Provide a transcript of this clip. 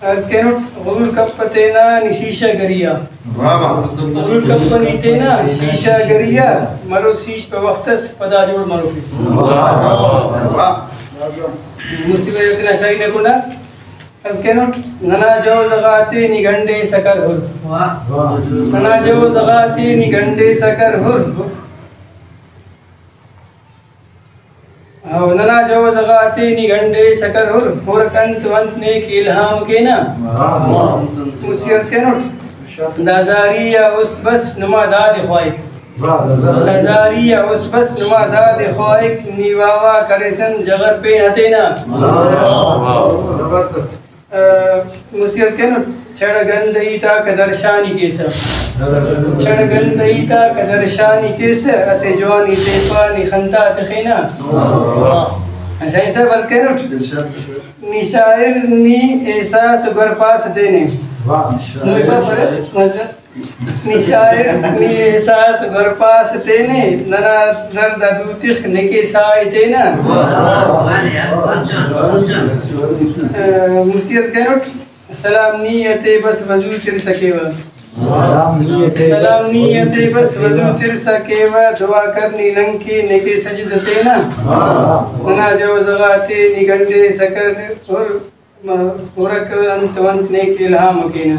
از convert غول کپتینا نشیشہ گریا غول کپنیتینا شیشہ گریا مرو سیش پہ وقتس پدا جوڑ مرو فیس مستقبل اتنا شاہی نکونا از کنوٹ ننا جو زغاتے نگنڈے سکر ہر ننا جو زغاتے نگنڈے سکر ہر ننا جو زغاتے نگنڈے سکر ہر ہرکنت ونت نیک الہام کینا موسی از کنوٹ نازاریہ اس بس نما داد خواہک نازاریہ اس بس نما داد خواہک نیواوا کرسن جغر پہ نتینا موسی از کنوٹ چھڑ گندیتا کدرشانی کیسا چھڑ گندیتا کدرشانی کیسا اسے جوانی سیفانی خنتا تخینا شاہین صاحب از کنوٹ نی شاعر نی احساس گرپاس دینے نی شاعر نی احساس گرپاس دینے ننا نرد دوتخ نکے سائے دینا موسی از کنوٹ سلام نیت بس وضو تر سکیوا سلام نیت بس وضو تر سکیوا دعا کرنی ننکی نکے سجدتینا ننا جو زغاتے نگنڈے سکر اور مرک انت ونت نیک الہام کینا